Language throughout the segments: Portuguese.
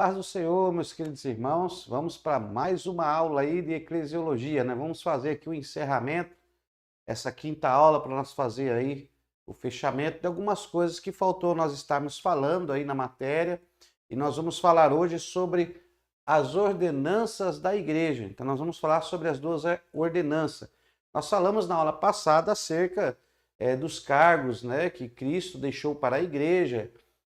Paz do Senhor, meus queridos irmãos, vamos para mais uma aula aí de eclesiologia, né? Vamos fazer aqui o encerramento, essa quinta aula para nós fazer aí o fechamento de algumas coisas que faltou nós estarmos falando aí na matéria, e nós vamos falar hoje sobre as ordenanças da igreja. Então nós vamos falar sobre as duas ordenanças. Nós falamos na aula passada acerca dos cargos, né, que Cristo deixou para a igreja,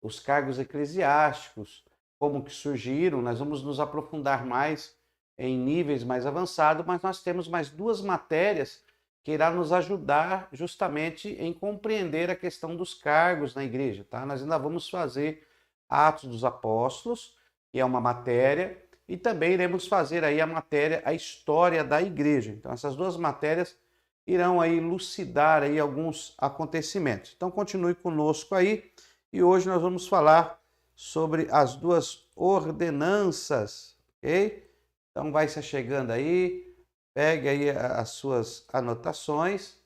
os cargos eclesiásticos, como que surgiram. Nós vamos nos aprofundar mais em níveis mais avançados, mas nós temos mais duas matérias que irá nos ajudar justamente em compreender a questão dos cargos na igreja, tá? Nós ainda vamos fazer Atos dos Apóstolos, que é uma matéria, e também iremos fazer aí a matéria, a história da igreja. Então essas duas matérias irão aí elucidar aí alguns acontecimentos. Então continue conosco aí, e hoje nós vamos falar sobre as duas ordenanças, ok? Então vai se chegando aí, pegue aí as suas anotações.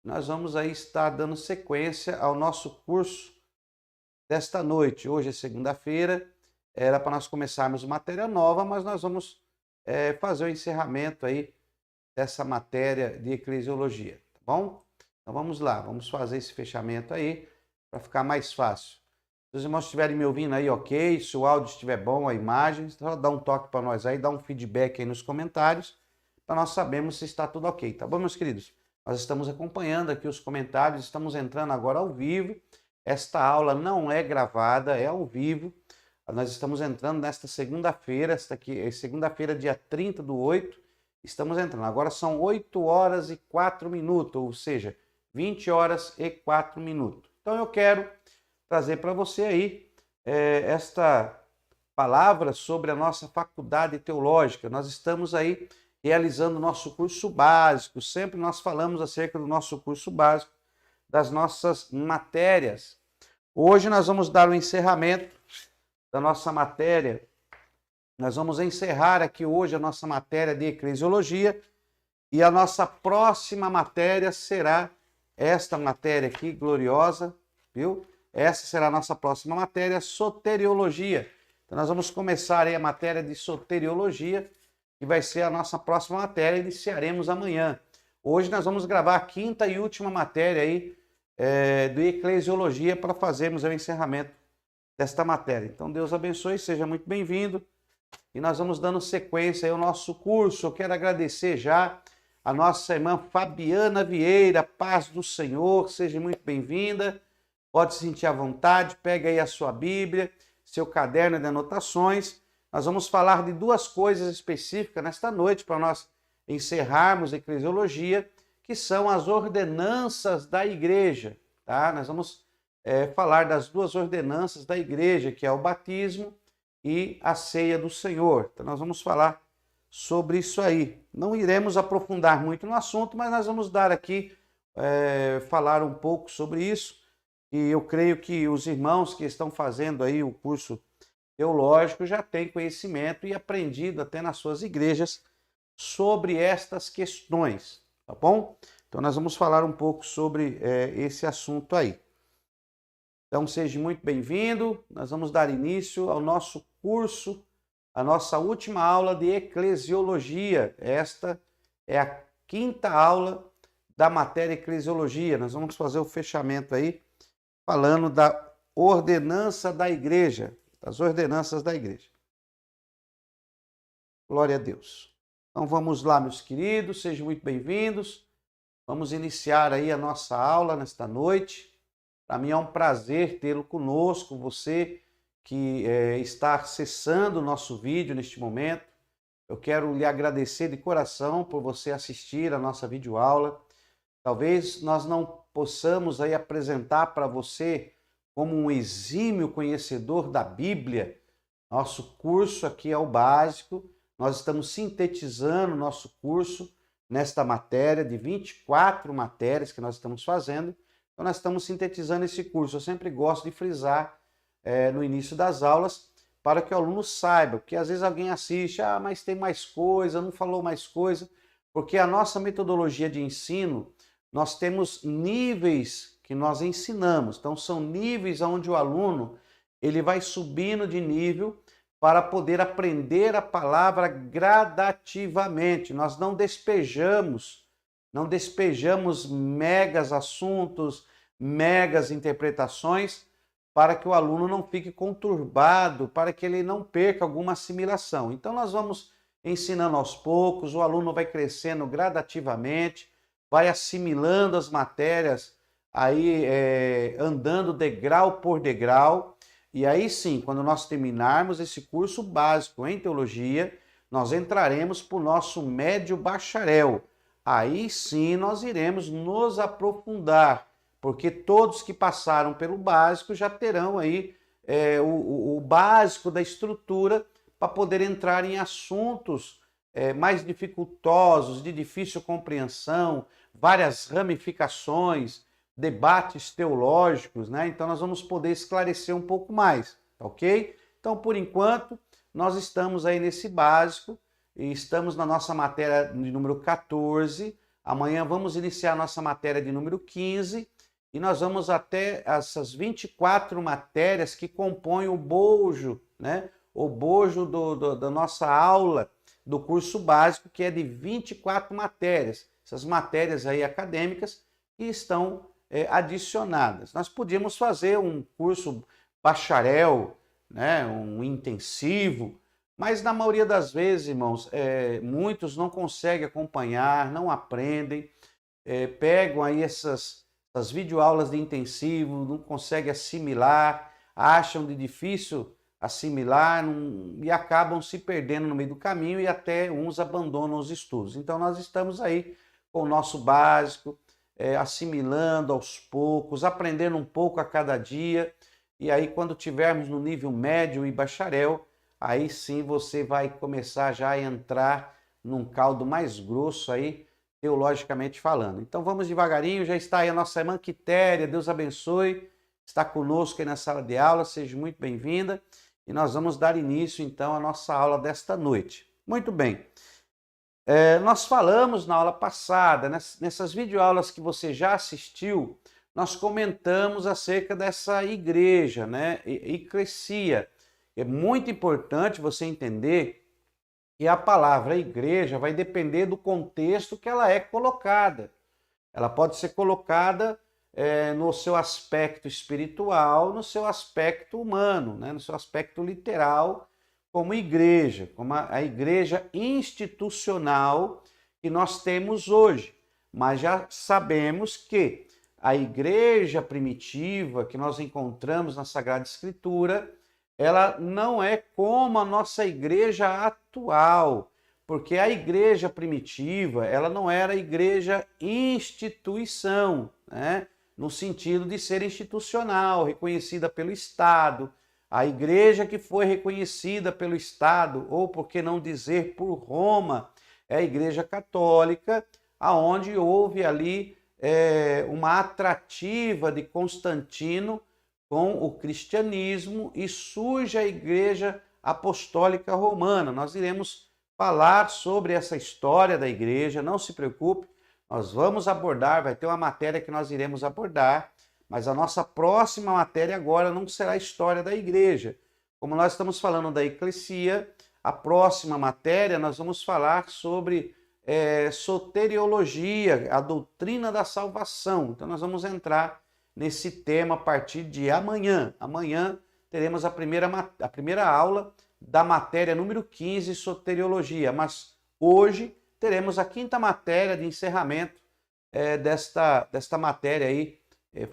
Nós vamos aí estar dando sequência ao nosso curso desta noite. Hoje é segunda-feira, era para nós começarmos matéria nova, mas nós vamos fazer o encerramento aí dessa matéria de eclesiologia, tá bom? Então vamos lá, vamos fazer esse fechamento aí para ficar mais fácil. Se os irmãos estiverem me ouvindo aí, ok, se o áudio estiver bom, a imagem, só dá um toque para nós aí, dá um feedback aí nos comentários, para nós sabermos se está tudo ok, tá bom, meus queridos? Nós estamos acompanhando aqui os comentários, estamos entrando agora ao vivo. Esta aula não é gravada, é ao vivo. Nós estamos entrando nesta segunda-feira, esta aqui é segunda-feira, dia 30/8, estamos entrando. Agora são 8 horas e 4 minutos, ou seja, 20 horas e 4 minutos. Então eu quero trazer para você aí esta palavra sobre a nossa faculdade teológica. Nós estamos aí realizando o nosso curso básico, sempre nós falamos acerca do nosso curso básico, das nossas matérias. Hoje nós vamos dar o encerramento da nossa matéria. Nós vamos encerrar aqui hoje a nossa matéria de eclesiologia, e a nossa próxima matéria será esta matéria aqui, gloriosa, viu? Essa será a nossa próxima matéria, soteriologia. Então nós vamos começar aí a matéria de soteriologia, que vai ser a nossa próxima matéria, iniciaremos amanhã. Hoje nós vamos gravar a quinta e última matéria aí do eclesiologia para fazermos o encerramento desta matéria. Então Deus abençoe, seja muito bem-vindo, e nós vamos dando sequência aí ao nosso curso. Eu quero agradecer já a nossa irmã Fabiana Vieira, paz do Senhor, seja muito bem-vinda. Pode se sentir à vontade, pega aí a sua Bíblia, seu caderno de anotações. Nós vamos falar de duas coisas específicas nesta noite para nós encerrarmos a eclesiologia, que são as ordenanças da igreja, tá? Nós vamos falar das duas ordenanças da igreja, que é o batismo e a ceia do Senhor. Então nós vamos falar sobre isso aí. Não iremos aprofundar muito no assunto, mas nós vamos dar aqui, falar um pouco sobre isso. E eu creio que os irmãos que estão fazendo aí o curso teológico já têm conhecimento e aprendido até nas suas igrejas sobre estas questões, tá bom? Então nós vamos falar um pouco sobre esse assunto aí. Então seja muito bem-vindo, nós vamos dar início ao nosso curso, a nossa última aula de eclesiologia. Esta é a quinta aula da matéria eclesiologia. Nós vamos fazer o fechamento aí, falando da ordenança da igreja, das ordenanças da igreja. Glória a Deus. Então vamos lá, meus queridos, sejam muito bem-vindos. Vamos iniciar aí a nossa aula nesta noite. Para mim é um prazer tê-lo conosco, você que está acessando o nosso vídeo neste momento. Eu quero lhe agradecer de coração por você assistir a nossa videoaula. Talvez nós não possamos aí apresentar para você como um exímio conhecedor da Bíblia. Nosso curso aqui é o básico. Nós estamos sintetizando o nosso curso nesta matéria de 24 matérias que nós estamos fazendo. Então nós estamos sintetizando esse curso. Eu sempre gosto de frisar no início das aulas para que o aluno saiba, porque às vezes alguém assiste, mas tem mais coisa, não falou mais coisa, porque a nossa metodologia de ensino, nós temos níveis que nós ensinamos. Então são níveis onde o aluno ele vai subindo de nível para poder aprender a palavra gradativamente. Nós não despejamos megas assuntos, megas interpretações, para que o aluno não fique conturbado, para que ele não perca alguma assimilação. Então nós vamos ensinando aos poucos, o aluno vai crescendo gradativamente, vai assimilando as matérias, aí andando degrau por degrau. E aí sim, quando nós terminarmos esse curso básico em teologia, nós entraremos para o nosso médio bacharel. Aí sim nós iremos nos aprofundar, porque todos que passaram pelo básico já terão aí o básico da estrutura para poder entrar em assuntos mais dificultosos, de difícil compreensão, várias ramificações, debates teológicos, né? Então nós vamos poder esclarecer um pouco mais, ok? Então, por enquanto, nós estamos aí nesse básico e estamos na nossa matéria de número 14. Amanhã vamos iniciar a nossa matéria de número 15 e nós vamos até essas 24 matérias que compõem o bojo, né? O bojo da nossa aula do curso básico, que é de 24 matérias. Essas matérias aí acadêmicas que estão adicionadas. Nós podíamos fazer um curso bacharel, né? Um intensivo, mas na maioria das vezes, irmãos, muitos não conseguem acompanhar, não aprendem, pegam aí essas videoaulas de intensivo, não conseguem assimilar, acham de difícil assimilar e acabam se perdendo no meio do caminho e até uns abandonam os estudos. Então nós estamos aí com o nosso básico, assimilando aos poucos, aprendendo um pouco a cada dia, e aí quando tivermos no nível médio e bacharel, aí sim você vai começar já a entrar num caldo mais grosso aí, teologicamente falando. Então vamos devagarinho, já está aí a nossa irmã Quitéria, Deus abençoe, está conosco aí na sala de aula, seja muito bem-vinda, e nós vamos dar início então à nossa aula desta noite. Muito bem, nós falamos na aula passada, nessas videoaulas que você já assistiu, nós comentamos acerca dessa igreja, né, eclesia. É muito importante você entender que a palavra igreja vai depender do contexto que ela é colocada. Ela pode ser colocada no seu aspecto espiritual, no seu aspecto humano, né? No seu aspecto literal, como igreja, como a igreja institucional que nós temos hoje. Mas já sabemos que a igreja primitiva que nós encontramos na Sagrada Escritura, ela não é como a nossa igreja atual, porque a igreja primitiva, ela não era igreja instituição, né? No sentido de ser institucional, reconhecida pelo Estado. A igreja que foi reconhecida pelo Estado, ou por que não dizer por Roma, é a igreja católica, aonde houve ali uma atrativa de Constantino com o cristianismo e surge a Igreja Apostólica Romana. Nós iremos falar sobre essa história da igreja, não se preocupe, nós vamos abordar, vai ter uma matéria que nós iremos abordar, mas a nossa próxima matéria agora não será a história da igreja. Como nós estamos falando da eclesia, a próxima matéria nós vamos falar sobre soteriologia, a doutrina da salvação. Então nós vamos entrar nesse tema a partir de amanhã. Amanhã teremos a primeira aula da matéria número 15, soteriologia, mas hoje teremos a quinta matéria de encerramento desta matéria aí.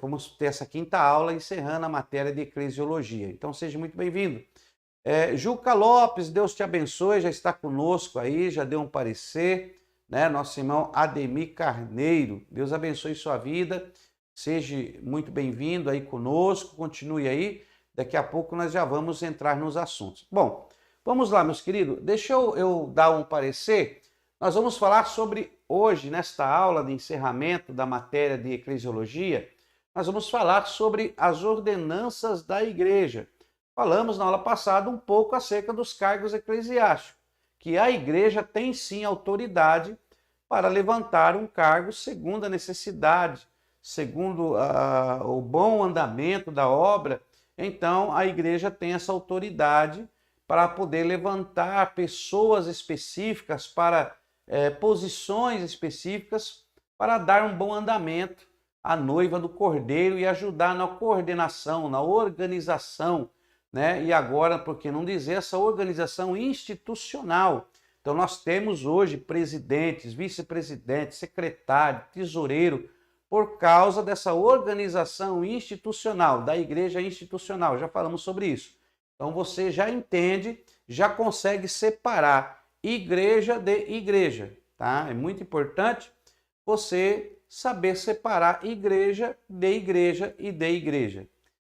Vamos ter essa quinta aula encerrando a matéria de eclesiologia. Então seja muito bem-vindo. Juca Lopes, Deus te abençoe, já está conosco aí, já deu um parecer, né? Nosso irmão Ademir Carneiro, Deus abençoe sua vida. Seja muito bem-vindo aí conosco, continue aí, daqui a pouco nós já vamos entrar nos assuntos. Bom, vamos lá, meus queridos, deixa eu dar um parecer. Nós vamos falar sobre, hoje, nesta aula de encerramento da matéria de eclesiologia, nós vamos falar sobre as ordenanças da igreja. Falamos na aula passada um pouco acerca dos cargos eclesiásticos, que a igreja tem sim autoridade para levantar um cargo segundo a necessidade, segundo o bom andamento da obra. Então a igreja tem essa autoridade para poder levantar pessoas específicas para posições específicas para dar um bom andamento à noiva do Cordeiro e ajudar na coordenação, na organização, né? E agora, por que não dizer, essa organização institucional. Então nós temos hoje presidentes, vice-presidentes, secretário, tesoureiro, por causa dessa organização institucional, da igreja institucional. Já falamos sobre isso. Então você já entende, já consegue separar igreja de igreja, tá? É muito importante você saber separar igreja de igreja e de igreja.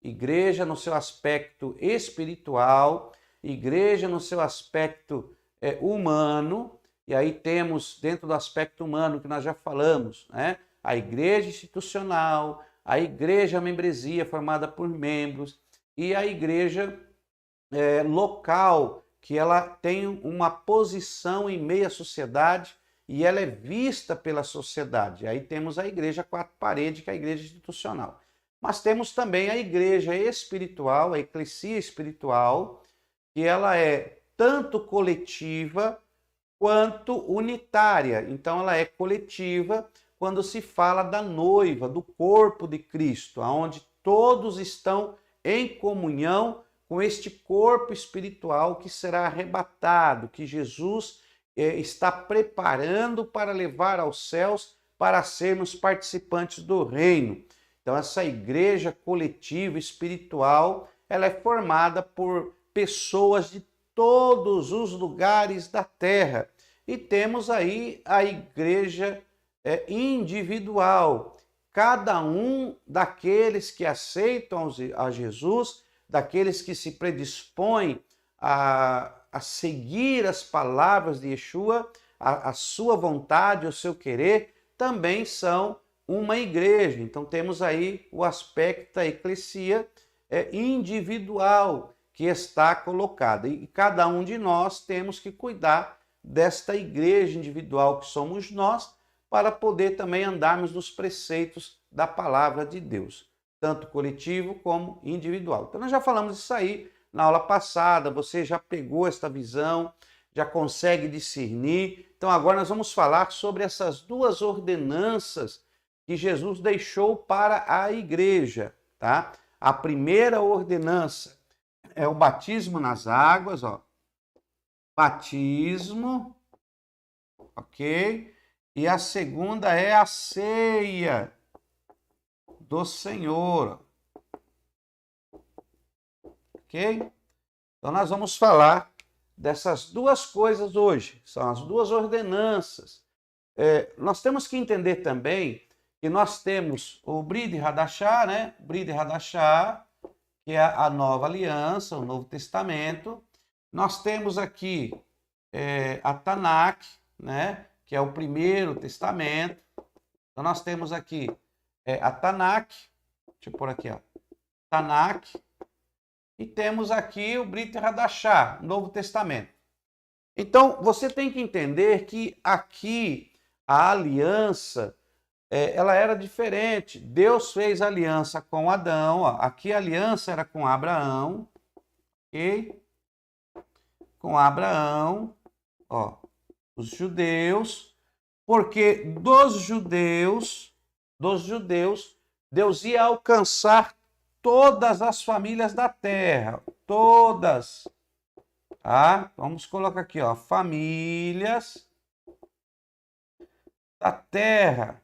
Igreja no seu aspecto espiritual, igreja no seu aspecto humano, e aí temos dentro do aspecto humano que nós já falamos, né? A igreja institucional, a igreja membresia formada por membros e a igreja local, que ela tem uma posição em meio à sociedade e ela é vista pela sociedade. Aí temos a igreja quatro paredes, que é a igreja institucional. Mas temos também a igreja espiritual, a eclesia espiritual, que ela é tanto coletiva quanto unitária. Então ela é coletiva quando se fala da noiva, do corpo de Cristo, onde todos estão em comunhão com este corpo espiritual que será arrebatado, que Jesus está preparando para levar aos céus para sermos participantes do reino. Então essa igreja coletiva espiritual, ela é formada por pessoas de todos os lugares da terra. E temos aí a igreja individual. Cada um daqueles que aceitam a Jesus, daqueles que se predispõem a seguir as palavras de Yeshua, a sua vontade, o seu querer, também são uma igreja. Então temos aí o aspecto da eclesia individual que está colocada. E cada um de nós temos que cuidar desta igreja individual que somos nós, para poder também andarmos nos preceitos da palavra de Deus, tanto coletivo como individual. Então nós já falamos isso aí na aula passada, você já pegou esta visão, já consegue discernir. Então agora nós vamos falar sobre essas duas ordenanças que Jesus deixou para a igreja, tá? A primeira ordenança é o batismo nas águas, ó. Batismo, ok? E a segunda é a ceia do Senhor. Ok? Então nós vamos falar dessas duas coisas hoje. São as duas ordenanças. Nós temos que entender também que nós temos o Brit Hadashah, né? Brit Hadashah, que é a nova aliança, o Novo Testamento. Nós temos aqui a Tanakh, né? Que é o primeiro testamento. Então nós temos aqui a Tanakh, deixa eu pôr aqui, ó, Tanakh, e temos aqui o Brit Hadashah, Novo Testamento. Então você tem que entender que aqui a aliança, ela era diferente. Deus fez aliança com Adão, ó. Aqui a aliança era com Abraão, ok? Com Abraão, ó. Os judeus, porque dos judeus, Deus ia alcançar todas as famílias da terra, todas, tá? Vamos colocar aqui, ó, famílias da terra.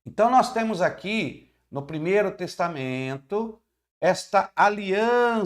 Então nós temos aqui no Primeiro Testamento esta aliança